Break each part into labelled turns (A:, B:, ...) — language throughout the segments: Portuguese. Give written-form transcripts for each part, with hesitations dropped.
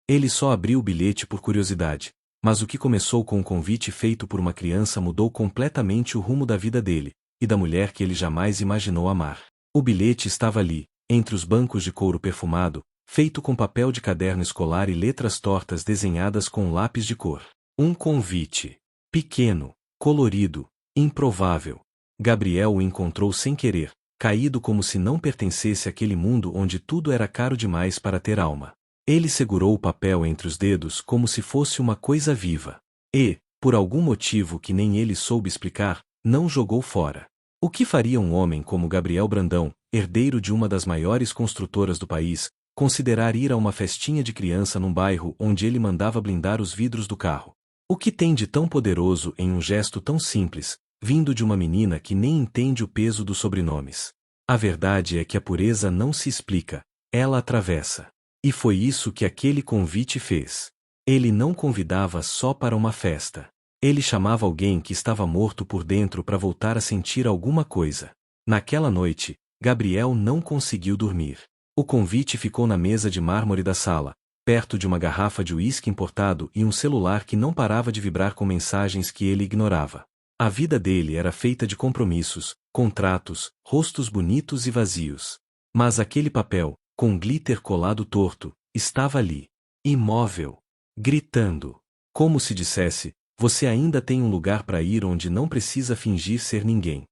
A: Ele só abriu o bilhete por curiosidade, mas o que começou com um convite feito por uma criança mudou completamente o rumo da vida dele, e da mulher que ele jamais imaginou amar. O bilhete estava ali, entre os bancos de couro perfumado, feito com papel de caderno escolar e letras tortas desenhadas com um lápis de cor. Um convite. Pequeno, colorido, improvável. Gabriel o encontrou sem querer, caído como se não pertencesse àquele mundo onde tudo era caro demais para ter alma. Ele segurou o papel entre os dedos como se fosse uma coisa viva. E, por algum motivo que nem ele soube explicar, não jogou fora. O que faria um homem como Gabriel Brandão, herdeiro de uma das maiores construtoras do país, considerar ir a uma festinha de criança num bairro onde ele mandava blindar os vidros do carro? O que tem de tão poderoso em um gesto tão simples, vindo de uma menina que nem entende o peso dos sobrenomes? A verdade é que a pureza não se explica, ela atravessa. E foi isso que aquele convite fez. Ele não convidava só para uma festa. Ele chamava alguém que estava morto por dentro para voltar a sentir alguma coisa. Naquela noite, Gabriel não conseguiu dormir. O convite ficou na mesa de mármore da sala, perto de uma garrafa de uísque importado e um celular que não parava de vibrar com mensagens que ele ignorava. A vida dele era feita de compromissos, contratos, rostos bonitos e vazios. Mas aquele papel, com glitter colado torto, estava ali, imóvel, gritando, como se dissesse: você ainda tem um lugar para ir onde não precisa fingir ser ninguém.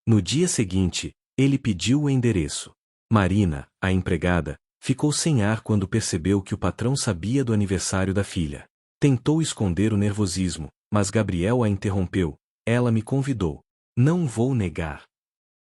A: No dia seguinte, ele pediu o endereço. Marina, a empregada, ficou sem ar quando percebeu que o patrão sabia do aniversário da filha. Tentou esconder o nervosismo, mas Gabriel a interrompeu. Ela me convidou. Não vou negar.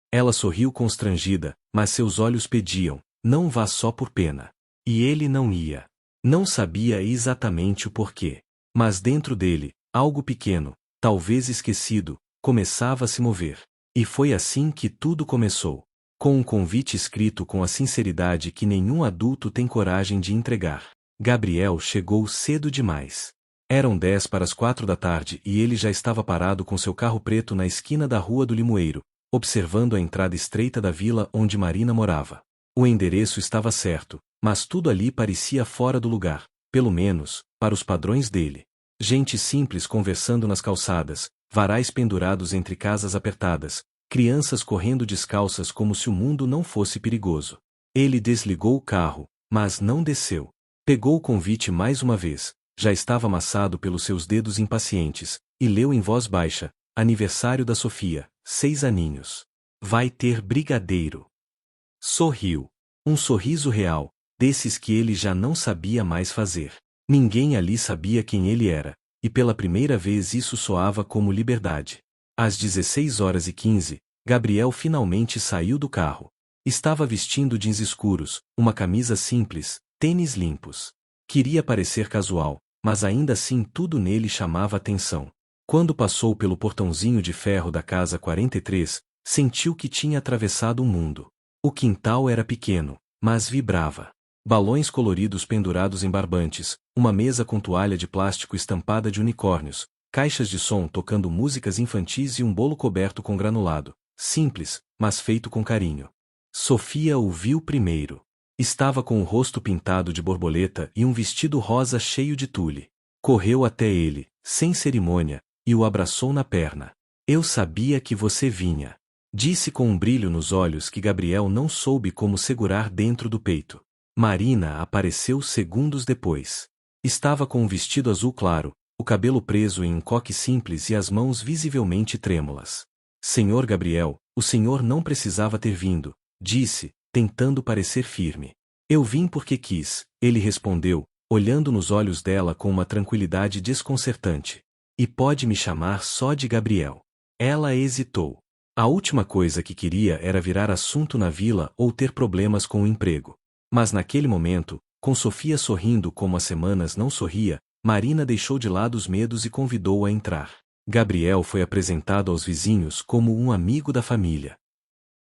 A: Ela sorriu constrangida, mas seus olhos pediam: não vá só por pena. E ele não ia. Não sabia exatamente o porquê. Mas dentro dele, algo pequeno, talvez esquecido, começava a se mover. E foi assim que tudo começou. Com um convite escrito com a sinceridade que nenhum adulto tem coragem de entregar. Gabriel chegou cedo demais. Eram 4:10 da tarde e ele já estava parado com seu carro preto na esquina da Rua do Limoeiro, observando a entrada estreita da vila onde Marina morava. O endereço estava certo, mas tudo ali parecia fora do lugar, pelo menos, para os padrões dele. Gente simples conversando nas calçadas, varais pendurados entre casas apertadas, crianças correndo descalças como se o mundo não fosse perigoso. Ele desligou o carro, mas não desceu. Pegou o convite mais uma vez, já estava amassado pelos seus dedos impacientes, e leu em voz baixa: aniversário da Sofia, 6 aninhos. Vai ter brigadeiro. Sorriu. Um sorriso real, desses que ele já não sabia mais fazer. Ninguém ali sabia quem ele era, e pela primeira vez isso soava como liberdade. Às 16h15, Gabriel finalmente saiu do carro. Estava vestindo jeans escuros, uma camisa simples, tênis limpos. Queria parecer casual, mas ainda assim tudo nele chamava atenção. Quando passou pelo portãozinho de ferro da casa 43, sentiu que tinha atravessado um mundo. O quintal era pequeno, mas vibrava. Balões coloridos pendurados em barbantes, uma mesa com toalha de plástico estampada de unicórnios, caixas de som tocando músicas infantis e um bolo coberto com granulado. Simples, mas feito com carinho. Sofia o viu primeiro. Estava com o rosto pintado de borboleta e um vestido rosa cheio de tule. Correu até ele, sem cerimônia, e o abraçou na perna. Eu sabia que você vinha. Disse com um brilho nos olhos que Gabriel não soube como segurar dentro do peito. Marina apareceu segundos depois. Estava com um vestido azul claro, o cabelo preso em um coque simples e as mãos visivelmente trêmulas. Senhor Gabriel, o senhor não precisava ter vindo, disse, tentando parecer firme. Eu vim porque quis, ele respondeu, olhando nos olhos dela com uma tranquilidade desconcertante. E pode me chamar só de Gabriel. Ela hesitou. A última coisa que queria era virar assunto na vila ou ter problemas com o emprego. Mas naquele momento, com Sofia sorrindo como há semanas não sorria, Marina deixou de lado os medos e convidou-o a entrar. Gabriel foi apresentado aos vizinhos como um amigo da família.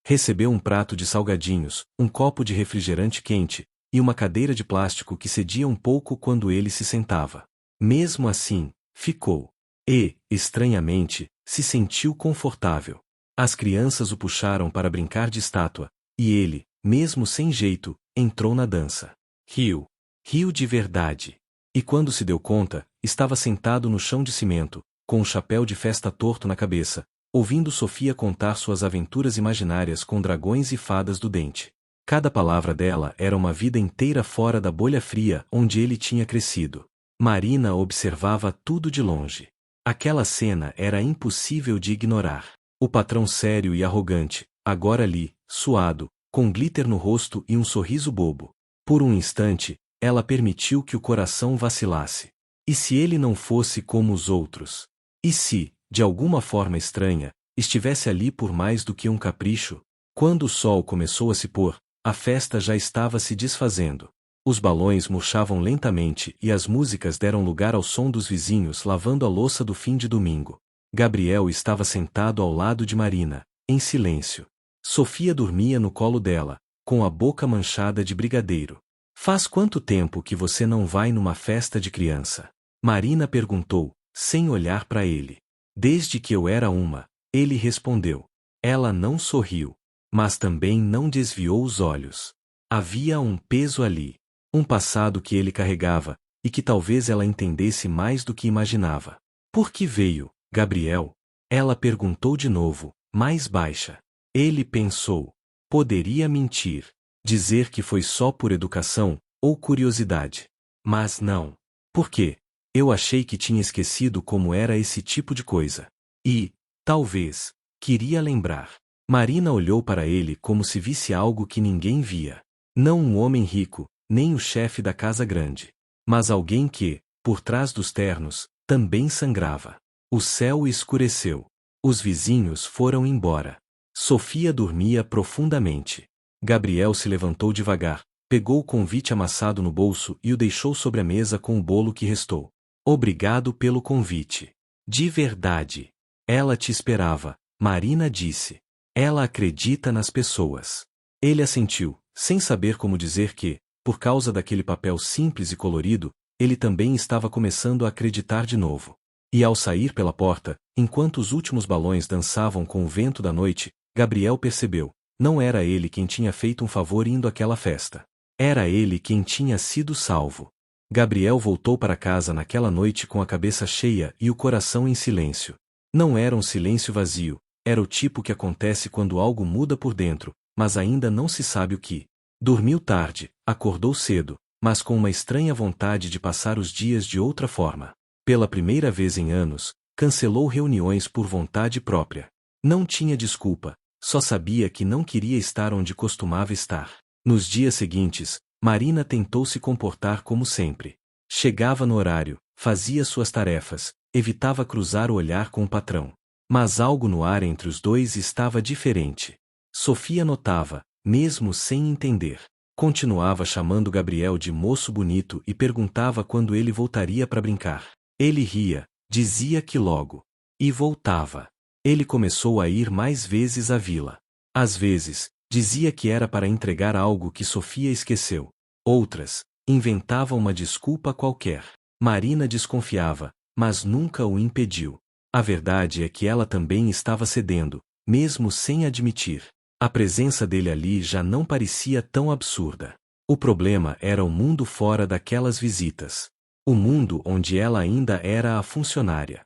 A: Recebeu um prato de salgadinhos, um copo de refrigerante quente, e uma cadeira de plástico que cedia um pouco quando ele se sentava. Mesmo assim, ficou. E, estranhamente, se sentiu confortável. As crianças o puxaram para brincar de estátua, e ele, mesmo sem jeito, entrou na dança. Riu. Riu de verdade. E quando se deu conta, estava sentado no chão de cimento, com um chapéu de festa torto na cabeça, ouvindo Sofia contar suas aventuras imaginárias com dragões e fadas do dente. Cada palavra dela era uma vida inteira fora da bolha fria onde ele tinha crescido. Marina observava tudo de longe. Aquela cena era impossível de ignorar. O patrão sério e arrogante, agora ali, suado, com glitter no rosto e um sorriso bobo. Por um instante, ela permitiu que o coração vacilasse. E se ele não fosse como os outros? E se, de alguma forma estranha, estivesse ali por mais do que um capricho? Quando o sol começou a se pôr, a festa já estava se desfazendo. Os balões murchavam lentamente e as músicas deram lugar ao som dos vizinhos lavando a louça do fim de domingo. Gabriel estava sentado ao lado de Marina, em silêncio. Sofia dormia no colo dela, com a boca manchada de brigadeiro. Faz quanto tempo que você não vai numa festa de criança? Marina perguntou, sem olhar para ele. Desde que eu era uma, ele respondeu. Ela não sorriu, mas também não desviou os olhos. Havia um peso ali, um passado que ele carregava, e que talvez ela entendesse mais do que imaginava. Por que veio, Gabriel? Ela perguntou de novo, mais baixa. Ele pensou. Poderia mentir. Dizer que foi só por educação, ou curiosidade. Mas não. Por quê? Eu achei que tinha esquecido como era esse tipo de coisa. E, talvez, queria lembrar. Marina olhou para ele como se visse algo que ninguém via. Não um homem rico, nem o chefe da casa grande. Mas alguém que, por trás dos ternos, também sangrava. O céu escureceu. Os vizinhos foram embora. Sofia dormia profundamente. Gabriel se levantou devagar, pegou o convite amassado no bolso e o deixou sobre a mesa com o bolo que restou. Obrigado pelo convite. De verdade. Ela te esperava, Marina disse. Ela acredita nas pessoas. Ele assentiu, sem saber como dizer que, por causa daquele papel simples e colorido, ele também estava começando a acreditar de novo. E ao sair pela porta, enquanto os últimos balões dançavam com o vento da noite, Gabriel percebeu. Não era ele quem tinha feito um favor indo àquela festa. Era ele quem tinha sido salvo. Gabriel voltou para casa naquela noite com a cabeça cheia e o coração em silêncio. Não era um silêncio vazio, era o tipo que acontece quando algo muda por dentro, mas ainda não se sabe o que. Dormiu tarde, acordou cedo, mas com uma estranha vontade de passar os dias de outra forma. Pela primeira vez em anos, cancelou reuniões por vontade própria. Não tinha desculpa. Só sabia que não queria estar onde costumava estar. Nos dias seguintes, Marina tentou se comportar como sempre. Chegava no horário, fazia suas tarefas, evitava cruzar o olhar com o patrão. Mas algo no ar entre os dois estava diferente. Sofia notava, mesmo sem entender. Continuava chamando Gabriel de moço bonito e perguntava quando ele voltaria para brincar. Ele ria, dizia que logo. E voltava. Ele começou a ir mais vezes à vila. Às vezes, dizia que era para entregar algo que Sofia esqueceu. Outras, inventava uma desculpa qualquer. Marina desconfiava, mas nunca o impediu. A verdade é que ela também estava cedendo, mesmo sem admitir. A presença dele ali já não parecia tão absurda. O problema era o mundo fora daquelas visitas. O mundo onde ela ainda era a funcionária.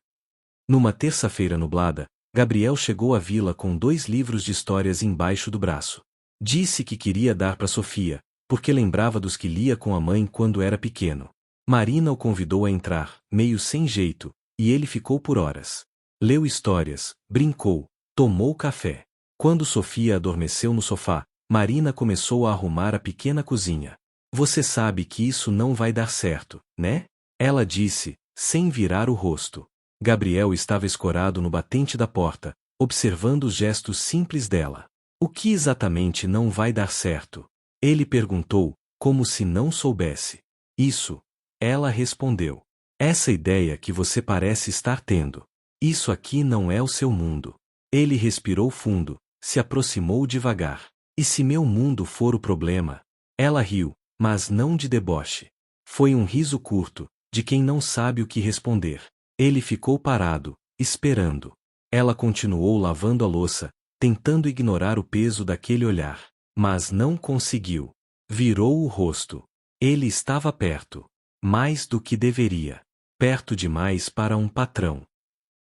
A: Numa terça-feira nublada, Gabriel chegou à vila com 2 livros de histórias embaixo do braço. Disse que queria dar para Sofia, porque lembrava dos que lia com a mãe quando era pequeno. Marina o convidou a entrar, meio sem jeito, e ele ficou por horas. Leu histórias, brincou, tomou café. Quando Sofia adormeceu no sofá, Marina começou a arrumar a pequena cozinha. Você sabe que isso não vai dar certo, né? Ela disse, sem virar o rosto. Gabriel estava escorado no batente da porta, observando os gestos simples dela. O que exatamente não vai dar certo? Ele perguntou, como se não soubesse. Isso. Ela respondeu. Essa ideia que você parece estar tendo. Isso aqui não é o seu mundo. Ele respirou fundo, se aproximou devagar. E se meu mundo for o problema? Ela riu, mas não de deboche. Foi um riso curto, de quem não sabe o que responder. Ele ficou parado, esperando. Ela continuou lavando a louça, tentando ignorar o peso daquele olhar. Mas não conseguiu. Virou o rosto. Ele estava perto. Mais do que deveria. Perto demais para um patrão.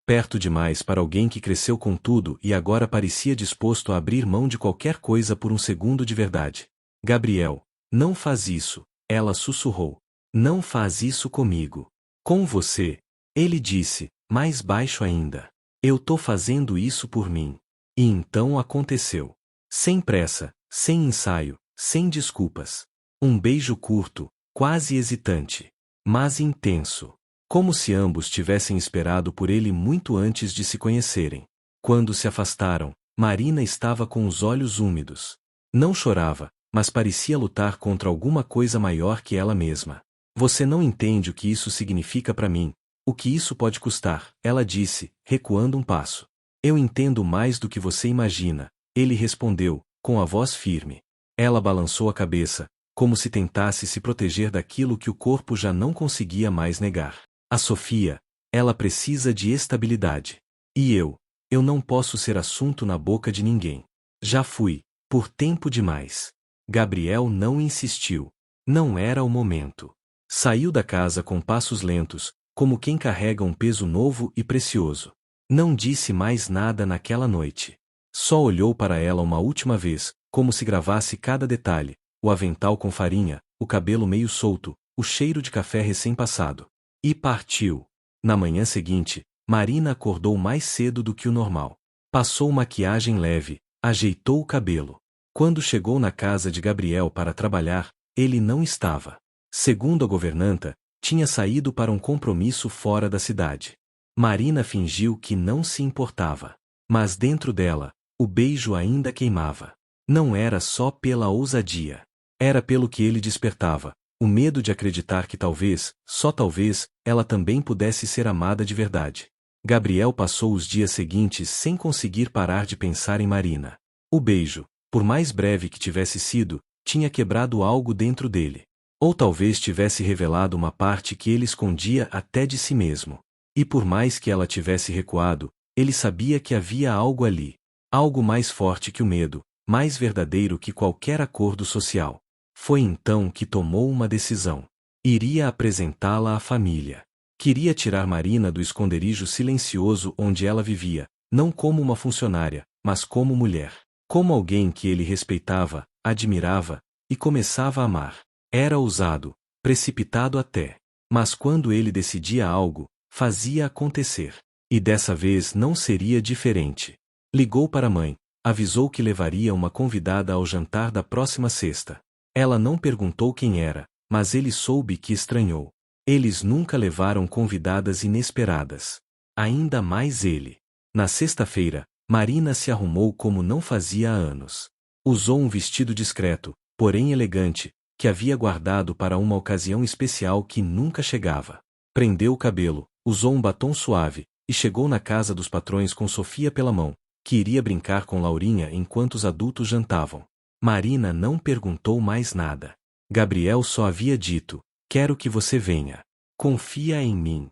A: Perto demais para alguém que cresceu com tudo e agora parecia disposto a abrir mão de qualquer coisa por um segundo de verdade. Gabriel, não faz isso, ela sussurrou. Não faz isso comigo. Com você. Ele disse, mais baixo ainda. Eu tô fazendo isso por mim. E então aconteceu. Sem pressa, sem ensaio, sem desculpas. Um beijo curto, quase hesitante. Mas intenso. Como se ambos tivessem esperado por ele muito antes de se conhecerem. Quando se afastaram, Marina estava com os olhos úmidos. Não chorava, mas parecia lutar contra alguma coisa maior que ela mesma. Você não entende o que isso significa para mim, o que isso pode custar, ela disse, recuando um passo. Eu entendo mais do que você imagina, ele respondeu, com a voz firme. Ela balançou a cabeça, como se tentasse se proteger daquilo que o corpo já não conseguia mais negar. A Sofia, ela precisa de estabilidade. E eu não posso ser assunto na boca de ninguém. Já fui, por tempo demais. Gabriel não insistiu. Não era o momento. Saiu da casa com passos lentos, como quem carrega um peso novo e precioso. Não disse mais nada naquela noite. Só olhou para ela uma última vez, como se gravasse cada detalhe, o avental com farinha, o cabelo meio solto, o cheiro de café recém-passado. E partiu. Na manhã seguinte, Marina acordou mais cedo do que o normal. Passou maquiagem leve, ajeitou o cabelo. Quando chegou na casa de Gabriel para trabalhar, ele não estava. Segundo a governanta, tinha saído para um compromisso fora da cidade. Marina fingiu que não se importava. Mas dentro dela, o beijo ainda queimava. Não era só pela ousadia. Era pelo que ele despertava. O medo de acreditar que talvez, só talvez, ela também pudesse ser amada de verdade. Gabriel passou os dias seguintes sem conseguir parar de pensar em Marina. O beijo, por mais breve que tivesse sido, tinha quebrado algo dentro dele. Ou talvez tivesse revelado uma parte que ele escondia até de si mesmo. E por mais que ela tivesse recuado, ele sabia que havia algo ali. Algo mais forte que o medo, mais verdadeiro que qualquer acordo social. Foi então que tomou uma decisão. Iria apresentá-la à família. Queria tirar Marina do esconderijo silencioso onde ela vivia, não como uma funcionária, mas como mulher. Como alguém que ele respeitava, admirava, e começava a amar. Era ousado, precipitado até. Mas quando ele decidia algo, fazia acontecer. E dessa vez não seria diferente. Ligou para a mãe, avisou que levaria uma convidada ao jantar da próxima sexta. Ela não perguntou quem era, mas ele soube que estranhou. Eles nunca levaram convidadas inesperadas. Ainda mais ele. Na sexta-feira, Marina se arrumou como não fazia há anos. Usou um vestido discreto, porém elegante, que havia guardado para uma ocasião especial que nunca chegava. Prendeu o cabelo, usou um batom suave, e chegou na casa dos patrões com Sofia pela mão, que iria brincar com Laurinha enquanto os adultos jantavam. Marina não perguntou mais nada. Gabriel só havia dito, quero que você venha. Confia em mim.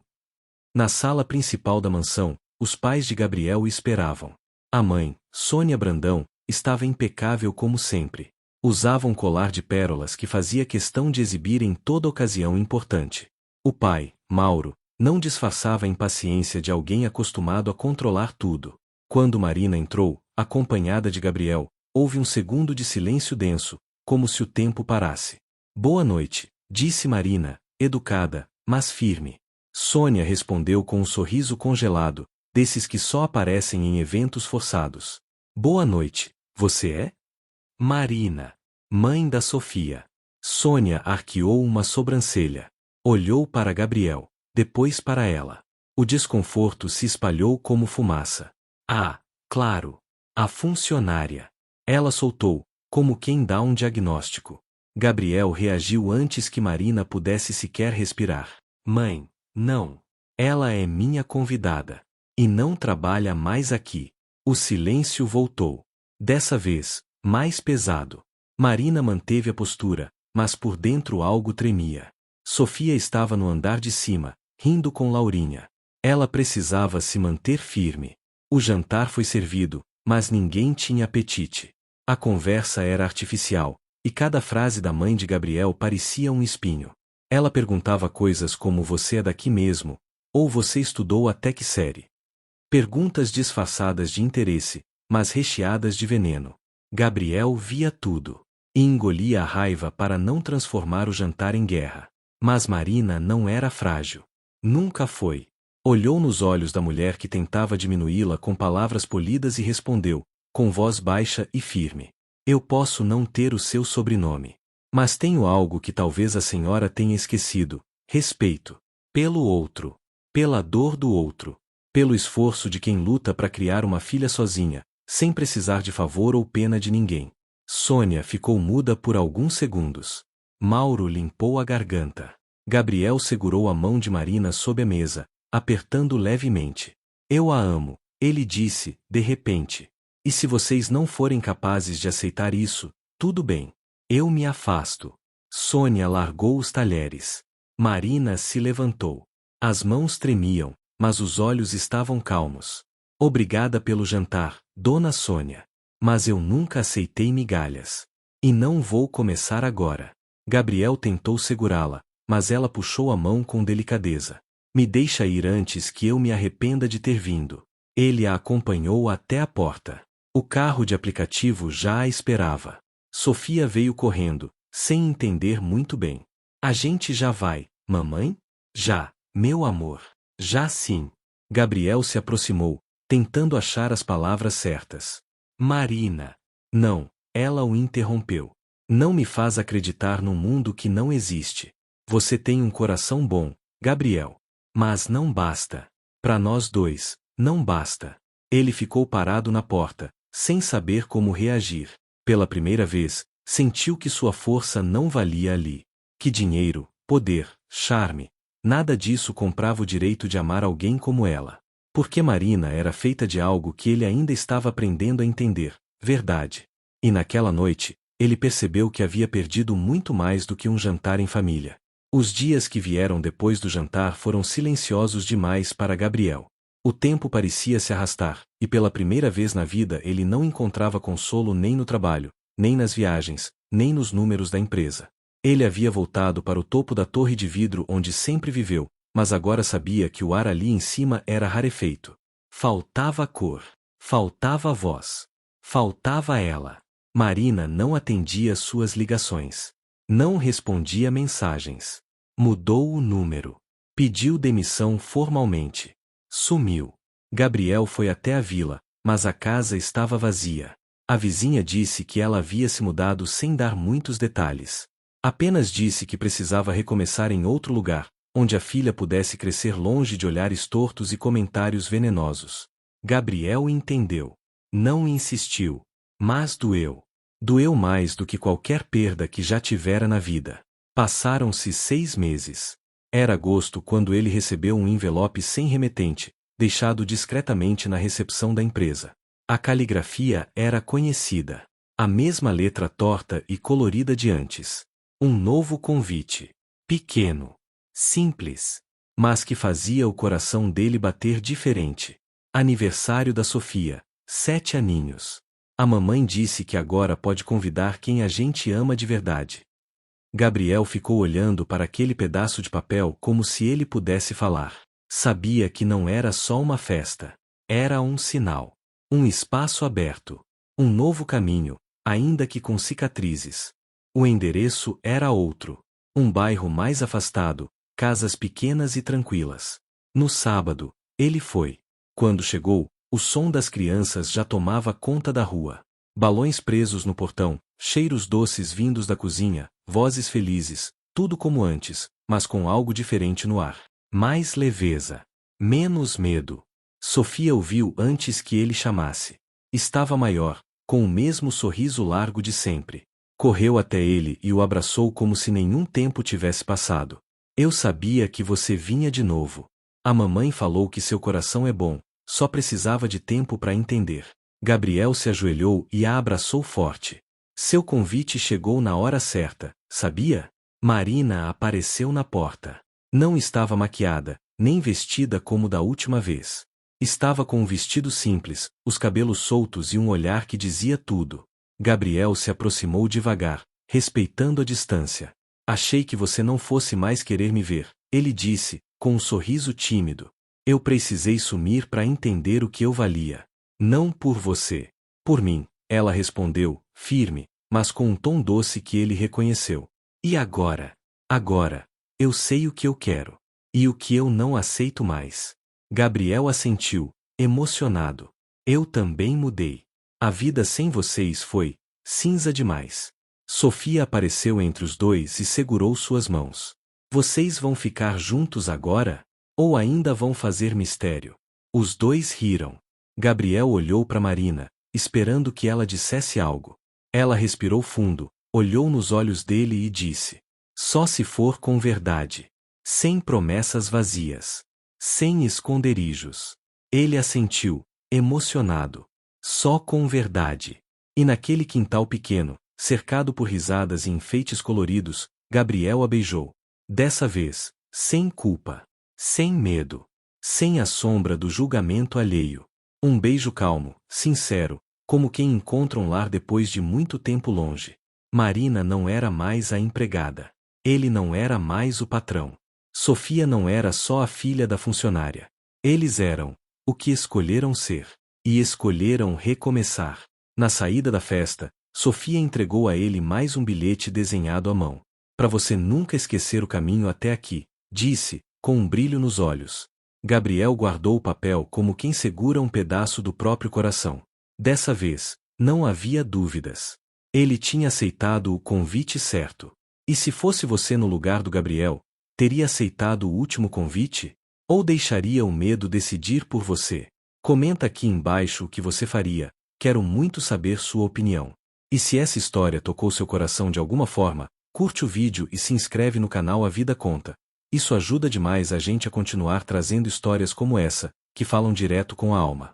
A: Na sala principal da mansão, os pais de Gabriel o esperavam. A mãe, Sônia Brandão, estava impecável como sempre. Usava um colar de pérolas que fazia questão de exibir em toda ocasião importante. O pai, Mauro, não disfarçava a impaciência de alguém acostumado a controlar tudo. Quando Marina entrou, acompanhada de Gabriel, houve um segundo de silêncio denso, como se o tempo parasse. Boa noite, disse Marina, educada, mas firme. Sônia respondeu com um sorriso congelado, desses que só aparecem em eventos forçados. Boa noite, você é? Marina, mãe da Sofia. Sônia arqueou uma sobrancelha. Olhou para Gabriel, depois para ela. O desconforto se espalhou como fumaça. Ah, claro, a funcionária. Ela soltou, como quem dá um diagnóstico. Gabriel reagiu antes que Marina pudesse sequer respirar. Mãe, não. Ela é minha convidada. E não trabalha mais aqui. O silêncio voltou. Dessa vez, mais pesado. Marina manteve a postura, mas por dentro algo tremia. Sofia estava no andar de cima, rindo com Laurinha. Ela precisava se manter firme. O jantar foi servido, mas ninguém tinha apetite. A conversa era artificial, e cada frase da mãe de Gabriel parecia um espinho. Ela perguntava coisas como você é daqui mesmo, ou você estudou até que série. Perguntas disfarçadas de interesse, mas recheadas de veneno. Gabriel via tudo. E engolia a raiva para não transformar o jantar em guerra. Mas Marina não era frágil. Nunca foi. Olhou nos olhos da mulher que tentava diminuí-la com palavras polidas e respondeu, com voz baixa e firme. Eu posso não ter o seu sobrenome. Mas tenho algo que talvez a senhora tenha esquecido: respeito. Pelo outro. Pela dor do outro. Pelo esforço de quem luta para criar uma filha sozinha, sem precisar de favor ou pena de ninguém. Sônia ficou muda por alguns segundos. Mauro limpou a garganta. Gabriel segurou a mão de Marina sob a mesa, apertando levemente. Eu a amo, ele disse, de repente. E se vocês não forem capazes de aceitar isso, tudo bem. Eu me afasto. Sônia largou os talheres. Marina se levantou. As mãos tremiam, mas os olhos estavam calmos. Obrigada pelo jantar, dona Sônia. Mas eu nunca aceitei migalhas. E não vou começar agora. Gabriel tentou segurá-la, mas ela puxou a mão com delicadeza. Me deixa ir antes que eu me arrependa de ter vindo. Ele a acompanhou até a porta. O carro de aplicativo já a esperava. Sofia veio correndo, sem entender muito bem. A gente já vai, mamãe? Já, meu amor. Já sim. Gabriel se aproximou, tentando achar as palavras certas. Marina. Não, ela o interrompeu. Não me faz acreditar num mundo que não existe. Você tem um coração bom, Gabriel. Mas não basta. Para nós dois, não basta. Ele ficou parado na porta, sem saber como reagir. Pela primeira vez, sentiu que sua força não valia ali. Que dinheiro, poder, charme. Nada disso comprava o direito de amar alguém como ela. Porque Marina era feita de algo que ele ainda estava aprendendo a entender, verdade. E naquela noite, ele percebeu que havia perdido muito mais do que um jantar em família. Os dias que vieram depois do jantar foram silenciosos demais para Gabriel. O tempo parecia se arrastar, e pela primeira vez na vida ele não encontrava consolo nem no trabalho, nem nas viagens, nem nos números da empresa. Ele havia voltado para o topo da torre de vidro onde sempre viveu, mas agora sabia que o ar ali em cima era rarefeito. Faltava cor. Faltava voz. Faltava ela. Marina não atendia suas ligações. Não respondia mensagens. Mudou o número. Pediu demissão formalmente. Sumiu. Gabriel foi até a vila, mas a casa estava vazia. A vizinha disse que ela havia se mudado sem dar muitos detalhes. Apenas disse que precisava recomeçar em outro lugar, onde a filha pudesse crescer longe de olhares tortos e comentários venenosos. Gabriel entendeu. Não insistiu. Mas doeu. Doeu mais do que qualquer perda que já tivera na vida. Passaram-se 6 meses. Era agosto quando ele recebeu um envelope sem remetente, deixado discretamente na recepção da empresa. A caligrafia era conhecida. A mesma letra torta e colorida de antes. Um novo convite. Pequeno. Simples. Mas que fazia o coração dele bater diferente. Aniversário da Sofia. 7 aninhos. A mamãe disse que agora pode convidar quem a gente ama de verdade. Gabriel ficou olhando para aquele pedaço de papel como se ele pudesse falar. Sabia que não era só uma festa. Era um sinal. Um espaço aberto. Um novo caminho, ainda que com cicatrizes. O endereço era outro. Um bairro mais afastado, casas pequenas e tranquilas. No sábado, ele foi. Quando chegou, o som das crianças já tomava conta da rua. Balões presos no portão, cheiros doces vindos da cozinha, vozes felizes, tudo como antes, mas com algo diferente no ar. Mais leveza. Menos medo. Sofia o viu antes que ele chamasse. Estava maior, com o mesmo sorriso largo de sempre. Correu até ele e o abraçou como se nenhum tempo tivesse passado. Eu sabia que você vinha de novo. A mamãe falou que seu coração é bom, só precisava de tempo para entender. Gabriel se ajoelhou e a abraçou forte. Seu convite chegou na hora certa, sabia? Marina apareceu na porta. Não estava maquiada, nem vestida como da última vez. Estava com um vestido simples, os cabelos soltos e um olhar que dizia tudo. Gabriel se aproximou devagar, respeitando a distância. Achei que você não fosse mais querer me ver, ele disse, com um sorriso tímido. Eu precisei sumir para entender o que eu valia. Não por você. Por mim, ela respondeu, firme, mas com um tom doce que ele reconheceu. E agora? Agora, eu sei o que eu quero. E o que eu não aceito mais. Gabriel assentiu, emocionado. Eu também mudei. A vida sem vocês foi cinza demais. Sofia apareceu entre os dois e segurou suas mãos. Vocês vão ficar juntos agora? Ou ainda vão fazer mistério? Os dois riram. Gabriel olhou para Marina, esperando que ela dissesse algo. Ela respirou fundo, olhou nos olhos dele e disse: só se for com verdade. Sem promessas vazias. Sem esconderijos. Ele assentiu, emocionado. Só com verdade. E naquele quintal pequeno, cercado por risadas e enfeites coloridos, Gabriel a beijou. Dessa vez, sem culpa. Sem medo. Sem a sombra do julgamento alheio. Um beijo calmo, sincero, como quem encontra um lar depois de muito tempo longe. Marina não era mais a empregada. Ele não era mais o patrão. Sofia não era só a filha da funcionária. Eles eram o que escolheram ser. E escolheram recomeçar. Na saída da festa, Sofia entregou a ele mais um bilhete desenhado à mão. Para você nunca esquecer o caminho até aqui, disse, com um brilho nos olhos. Gabriel guardou o papel como quem segura um pedaço do próprio coração. Dessa vez, não havia dúvidas. Ele tinha aceitado o convite certo. E se fosse você no lugar do Gabriel, teria aceitado o último convite? Ou deixaria o medo decidir por você? Comenta aqui embaixo o que você faria, quero muito saber sua opinião. E se essa história tocou seu coração de alguma forma, curte o vídeo e se inscreve no canal A Vida Conta. Isso ajuda demais a gente a continuar trazendo histórias como essa, que falam direto com a alma.